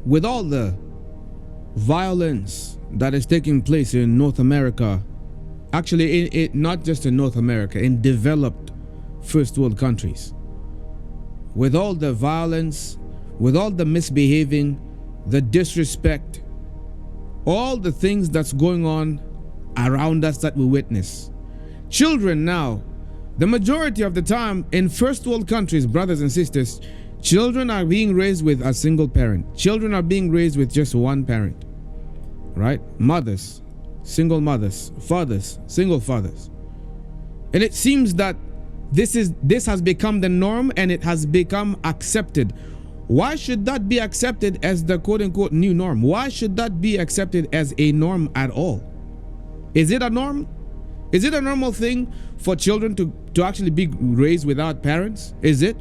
with all the violence that is taking place in North America, actually not just in North America, in developed first world countries, with all the violence, with all the misbehaving, the disrespect, all the things that's going on around us that we witness. Children now, the majority of the time in first world countries, brothers and sisters, children are being raised with a single parent. Children are being raised with just one parent, right? Mothers, single mothers, fathers, single fathers. And it seems that this has become the norm, and it has become accepted. Why should that be accepted as the quote-unquote new norm? Why should that be accepted as a norm at all? Is it a norm? Is it a normal thing for children to actually be raised without parents? Is it?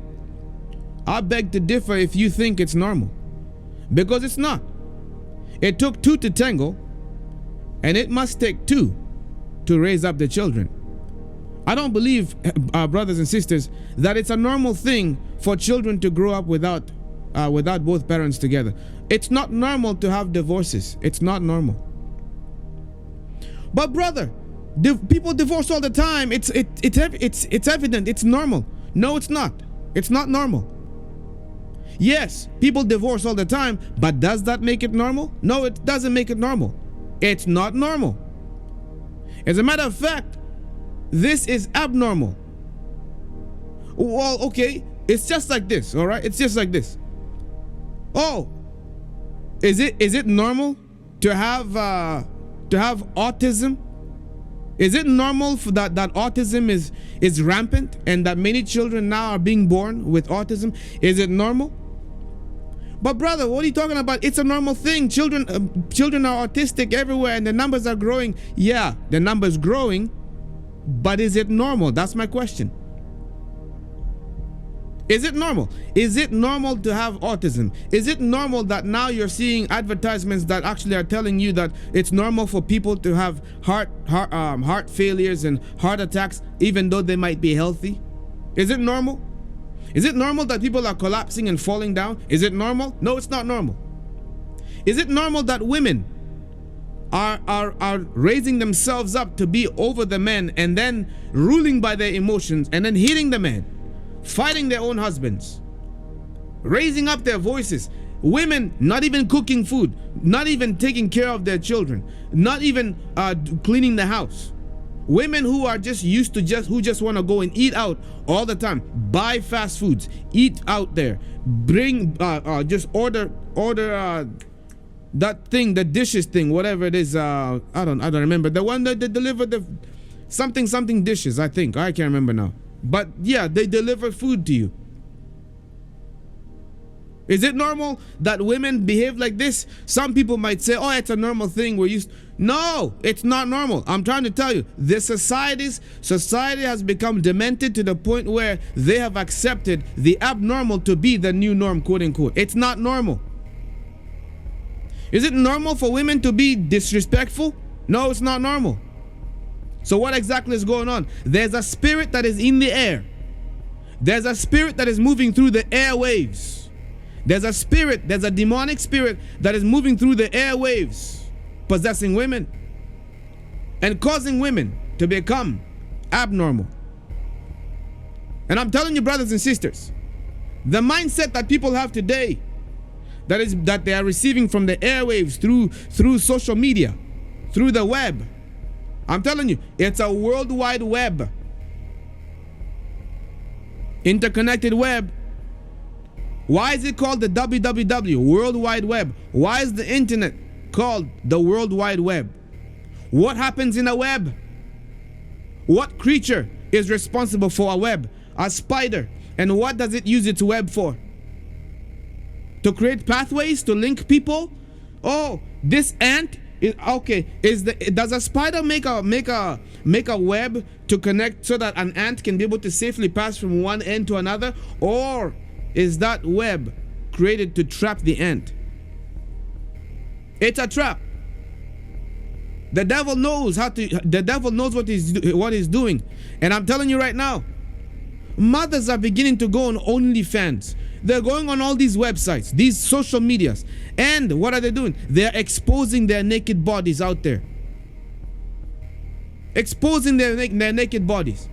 I beg to differ if you think it's normal, because it's not. It took two to tango, and it must take two to raise up the children. I don't believe, brothers and sisters, that it's a normal thing for children to grow up without both parents together. It's not normal to have divorces. It's not normal. But brother, people divorce all the time. It's evident. It's normal. No, it's not. It's not normal. Yes, people divorce all the time, but does that make it normal? No, it doesn't make it normal. It's not normal. As a matter of fact, this is abnormal. Well, okay, it's just like this, all right? It's just like this. Oh, is it normal to have autism? Is it normal for that autism is rampant and that many children now are being born with autism? Is it normal? But brother, what are you talking about? It's a normal thing. Children are autistic everywhere, and the numbers are growing. Yeah, the numbers growing, but is it normal? That's my question. Is it normal? Is it normal to have autism? Is it normal that now you're seeing advertisements that actually are telling you that it's normal for people to have heart failures and heart attacks even though they might be healthy? Is it normal? Is it normal that people are collapsing and falling down? Is it normal? No, it's not normal. Is it normal that women are raising themselves up to be over the men and then ruling by their emotions and then hitting the men, fighting their own husbands, raising up their voices? Women not even cooking food, not even taking care of their children, not even cleaning the house. Women who are just used to who just want to go and eat out all the time, buy fast foods, eat out there, bring just order that thing, the dishes thing, whatever it is. I don't remember the one that they deliver the something dishes. I think I can't remember now. But yeah, they deliver food to you. Is it normal that women behave like this? Some people might say, oh, it's a normal thing. No, it's not normal. I'm trying to tell you, society has become demented to the point where they have accepted the abnormal to be the new norm, quote unquote. It's not normal. Is it normal for women to be disrespectful? No, it's not normal. So what exactly is going on? There's a spirit that is in the air. There's a spirit that is moving through the airwaves. There's a demonic spirit that is moving through the airwaves, possessing women and causing women to become abnormal. And I'm telling you, brothers and sisters, the mindset that people have today, that they are receiving from the airwaves through social media, through the web, I'm telling you, it's a worldwide web, interconnected web. Why is it called the WWW, World Wide Web? Why is the internet called the World Wide Web? What happens in a web? What creature is responsible for a web? A spider. And what does it use its web for? To create pathways to link people? Oh, this ant is okay. Does a spider make a web to connect so that an ant can be able to safely pass from one end to another? Or is that web created to trap the ant? It's a trap. The devil knows what he's doing. And I'm telling you right now, mothers are beginning to go on OnlyFans. They're going on all these websites, these social medias. And what are they doing? They're exposing their naked bodies out there. Exposing their naked bodies.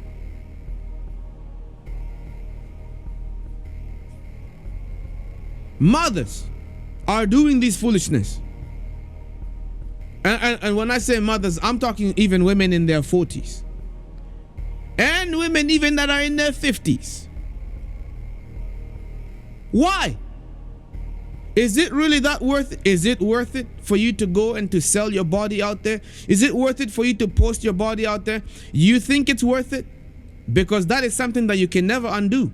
Mothers are doing this foolishness. And when I say mothers, I'm talking even women in their 40s. And women even that are in their 50s. Why? Is it really that worth it? Is it worth it for you to go and to sell your body out there? Is it worth it for you to post your body out there? You think it's worth it? Because that is something that you can never undo.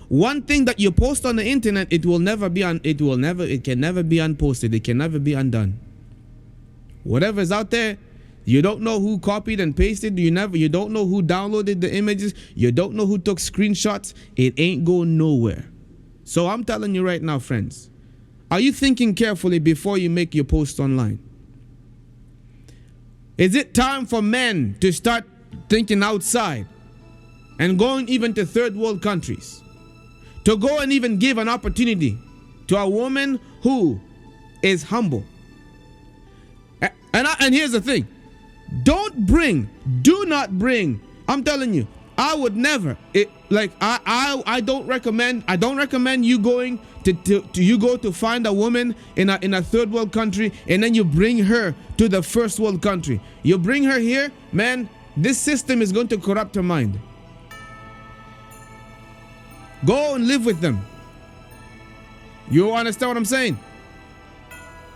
One thing that you post on the internet, it can never be unposted. It can never be undone. Whatever is out there, you don't know who copied and pasted. You don't know who downloaded the images. You don't know who took screenshots. It ain't going nowhere. So I'm telling you right now, friends, are you thinking carefully before you make your post online? Is it time for men to start thinking outside and going even to third world countries? To go and even give an opportunity to a woman who is humble. And here's the thing. Do not bring, I'm telling you, I would never, I don't recommend you going to find a woman in a third world country and then you bring her to the first world country. You bring her here, man, this system is going to corrupt her mind. Go and live with them. You understand what I'm saying?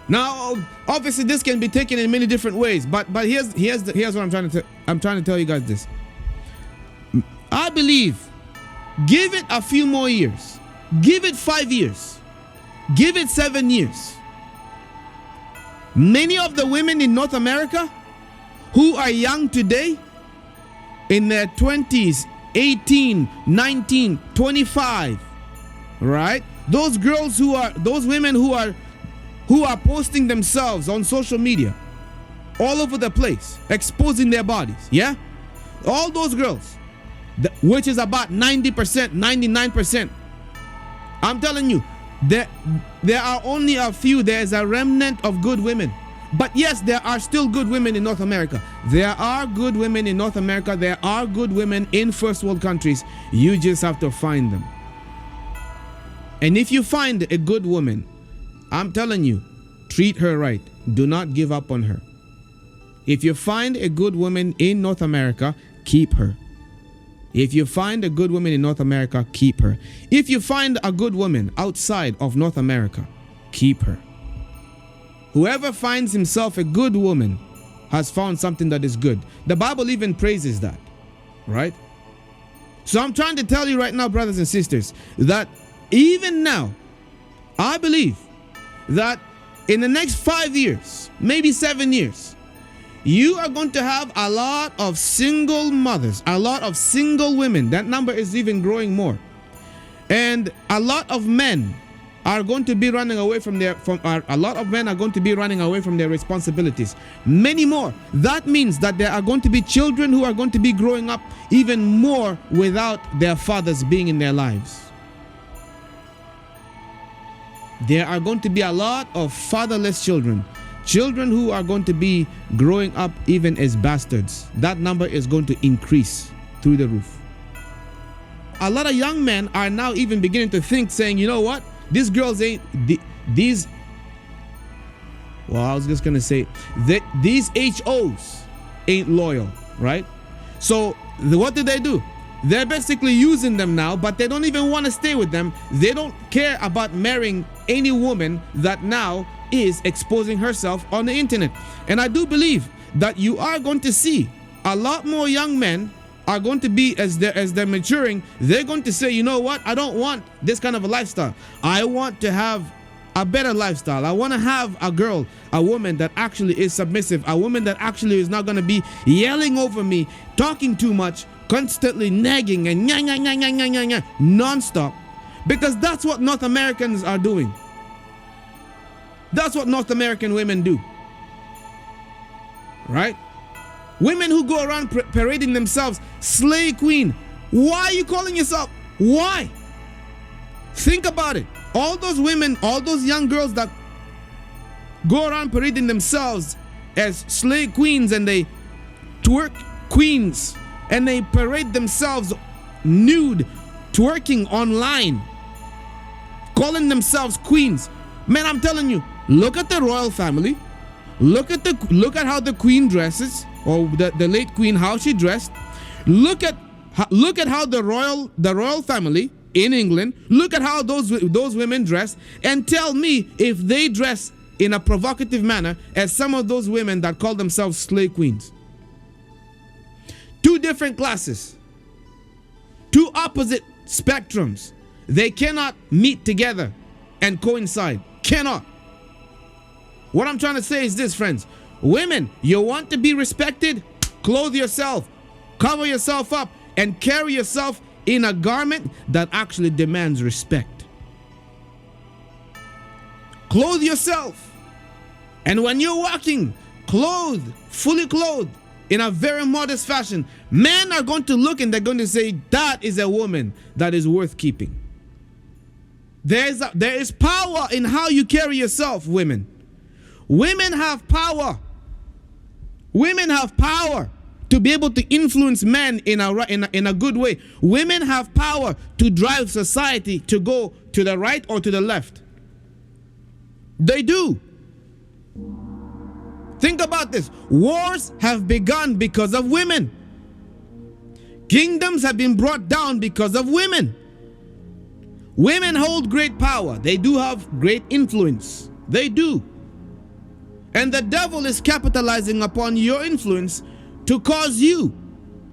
Now, obviously, this can be taken in many different ways, but here's what I'm trying to tell you guys this. I believe, give it a few more years. Give it 5 years. Give it 7 years. Many of the women in North America who are young today, in their 20s, 18, 19, 25, right? Those women who are posting themselves on social media all over the place, exposing their bodies, yeah? All those girls, which is about 90%, 99%. I'm telling you, there are only a few. There's a remnant of good women. But yes, there are still good women in North America. There are good women in North America. There are good women in first world countries. You just have to find them. And if you find a good woman, I'm telling you, treat her right. Do not give up on her. If you find a good woman in North America, keep her. If you find a good woman in North America, keep her. If you find a good woman outside of North America, keep her. Whoever finds himself a good woman has found something that is good. The Bible even praises that, right? So I'm trying to tell you right now, brothers and sisters, that even now, I believe that in the next 5 years, maybe 7 years, you are going to have a lot of single mothers, a lot of single women. That number is even growing more. And a lot of men are going to be running away a lot of men are going to be running away from their responsibilities. Many more. That means that there are going to be children who are going to be growing up even more without their fathers being in their lives. There are going to be a lot of fatherless children. Children who are going to be growing up even as bastards. That number is going to increase through the roof. A lot of young men are now even beginning to think, saying, you know what? These girls ain't, these HOs ain't loyal, right? So what do? They're basically using them now, but they don't even want to stay with them. They don't care about marrying any woman that now is exposing herself on the internet. And I do believe that you are going to see a lot more young men are going to be, as they're maturing, they're going to say, you know what, I don't want this kind of a lifestyle. I want to have a better lifestyle. I want to have a woman that actually is submissive, a woman that actually is not going to be yelling over me, talking too much, constantly nagging and non-stop. Because that's what North Americans are doing. That's what North American women do. Right? Women who go around parading themselves, slay queen. Why are you calling yourself? Why? Think about it. All those women, all those young girls that go around parading themselves as slave queens, and they twerk queens, and they parade themselves nude, twerking online, calling themselves queens. Man, I'm telling you, look at the royal family. Look at how the queen dresses, or the late queen, how she dressed. Look at how the royal family in England, look at how those women dress, and tell me if they dress in a provocative manner as some of those women that call themselves slave queens. Two different classes, two opposite spectrums. They cannot meet together and coincide. Cannot. What I'm trying to say is this, friends. Women, you want to be respected? Clothe yourself, cover yourself up, and carry yourself in a garment that actually demands respect. Clothe yourself. And when you're walking, fully clothed, in a very modest fashion, men are going to look and they're going to say, that is a woman that is worth keeping. There is power in how you carry yourself, women. Women have power. Women have power to be able to influence men in a good way. Women have power to drive society to go to the right or to the left. They do. Think about this. Wars have begun because of women. Kingdoms have been brought down because of women. Women hold great power. They do have great influence. They do. And the devil is capitalizing upon your influence to cause you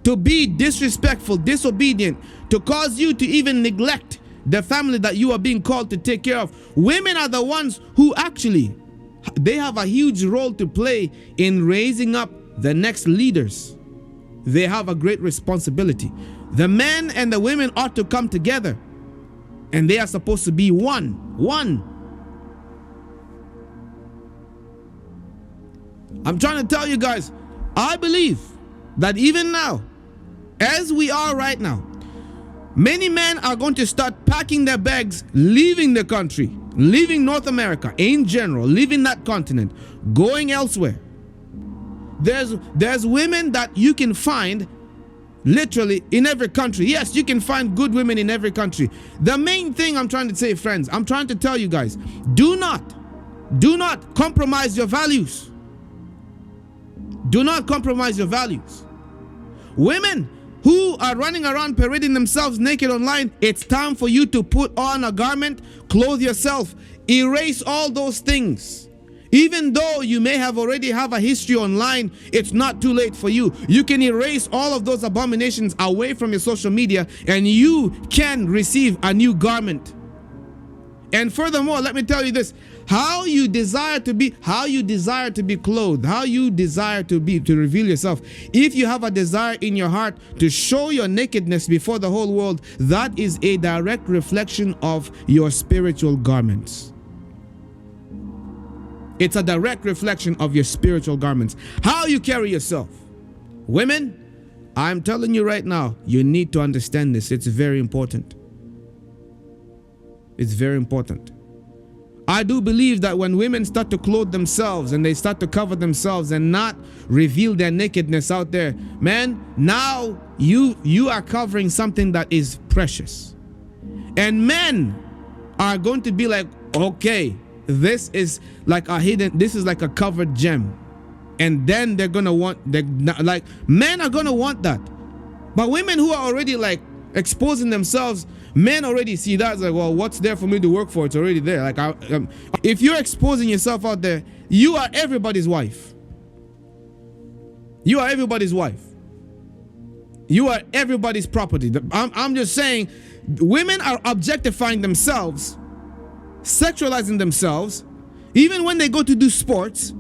to be disrespectful, disobedient, to cause you to even neglect the family that you are being called to take care of. Women are the ones who actually, they have a huge role to play in raising up the next leaders. They have a great responsibility. The men and the women ought to come together, and they are supposed to be one. I'm trying to tell you guys, I believe that even now, as we are right now, many men are going to start packing their bags, leaving the country, leaving North America in general, leaving that continent, going elsewhere. There's women that you can find literally in every country. Yes, you can find good women in every country. The main thing I'm trying to say, friends, I'm trying to tell you guys, do not compromise your values. Do not compromise your values. Women who are running around parading themselves naked online, it's time for you to put on a garment, clothe yourself, erase all those things. Even though you may have already have a history online, it's not too late for you. You can erase all of those abominations away from your social media, and you can receive a new garment. And furthermore, let me tell you this: how you desire to be clothed, how you desire to reveal yourself. If you have a desire in your heart to show your nakedness before the whole world, that is a direct reflection of your spiritual garments. It's a direct reflection of your spiritual garments. How you carry yourself. Women, I'm telling you right now, you need to understand this. It's very important. It's very important. I do believe that when women start to clothe themselves and they start to cover themselves and not reveal their nakedness out there, man, now you are covering something that is precious. And men are going to be like, okay, this is like a covered gem. And then men are gonna want that. But women who are already like exposing themselves, men already see that as like, well, what's there for me to work for? It's already there. Like, if you're exposing yourself out there, you are everybody's wife. You are everybody's wife. You are everybody's property. I'm just saying, women are objectifying themselves, sexualizing themselves. Even when they go to do sports,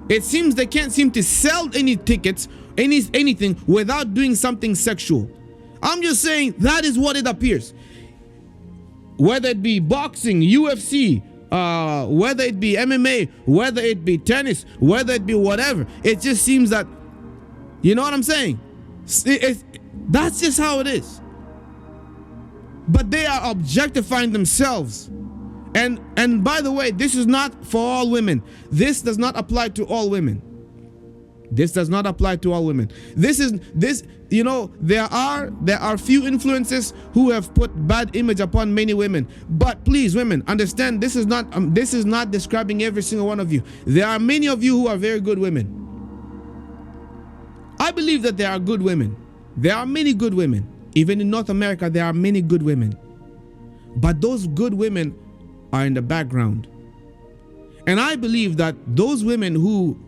it seems they can't seem to sell any tickets, anything without doing something sexual. I'm just saying that is what it appears. Whether it be boxing, UFC, whether it be MMA, whether it be tennis, whether it be whatever, it just seems that, you know what I'm saying? That's just how it is. but they are objectifying themselves. And by the way, this is not for all women. This does not apply to all women. This does not apply to all women. There are few influences who have put bad image upon many women. But please, women, understand this is not describing every single one of you. There are many of you who are very good women. I believe that there are good women. There are many good women. Even in North America, there are many good women. But those good women are in the background. And I believe that those women who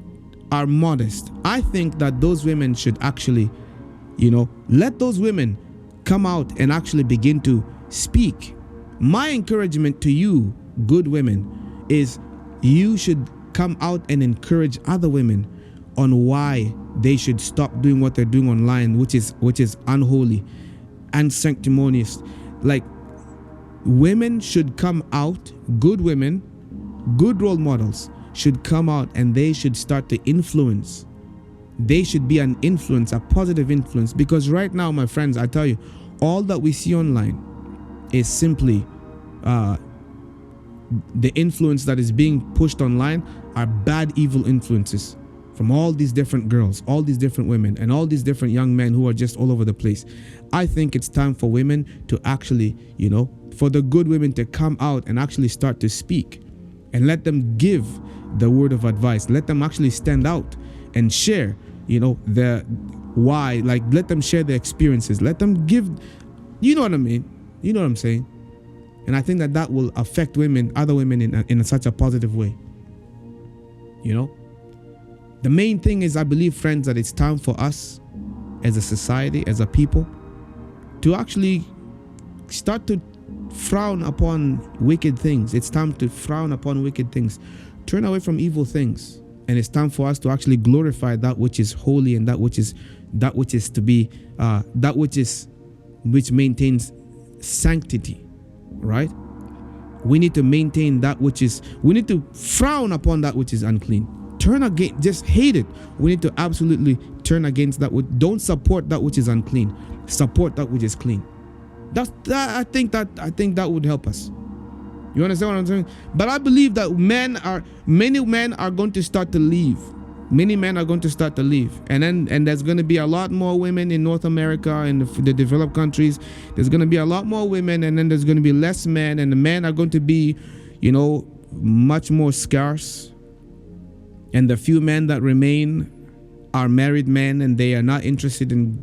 are modest, I think that those women should actually, let those women come out and actually begin to speak. My encouragement to you, good women, is you should come out and encourage other women on why they should stop doing what they're doing online, which is unholy and sanctimonious. Like, women should come out, good women, good role models should come out, and they should start to influence. They should be an influence, a positive influence, because right now, my friends, I tell you, all that we see online is simply the influence that is being pushed online are bad, evil influences from all these different girls, all these different women, and all these different young men who are just all over the place. I think it's time for women to actually, for the good women to come out and actually start to speak, and let them give the word of advice. Let them actually stand out and share, the why, like let them share their experiences. Let them give, you know what I mean? You know what I'm saying? And I think that will affect women, other women in such a positive way. The main thing is, I believe, friends, that it's time for us as a society, as a people, to actually start to frown upon wicked things. It's time to frown upon wicked things. Turn away from evil things. And it's time for us to actually glorify that which is holy, and that which maintains sanctity, right? We need to maintain that which is, we need to frown upon that which is unclean. Turn against, just hate it. We need to absolutely turn against that. Don't support that which is unclean. Support that which is clean. I think that would help us. You understand what I'm saying? But I believe that many men are going to start to leave. Many men are going to start to leave, and there's going to be a lot more women in North America and the developed countries. There's going to be a lot more women, and then there's going to be less men, and the men are going to be, much more scarce. And the few men that remain are married men, and they are not interested in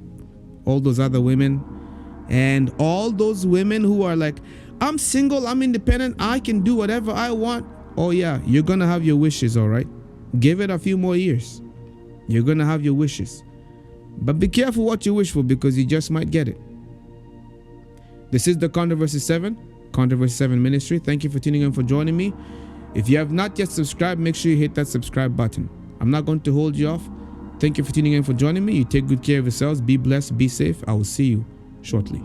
all those other women. And all those women who are like, I'm single, I'm independent, I can do whatever I want. Oh yeah, you're going to have your wishes, all right? Give it a few more years. You're going to have your wishes. But be careful what you wish for, because you just might get it. This is the Controversy 7 Ministry. Thank you for tuning in, for joining me. If you have not yet subscribed, make sure you hit that subscribe button. I'm not going to hold you off. Thank you for tuning in, for joining me. You take good care of yourselves. Be blessed. Be safe. I will see you shortly.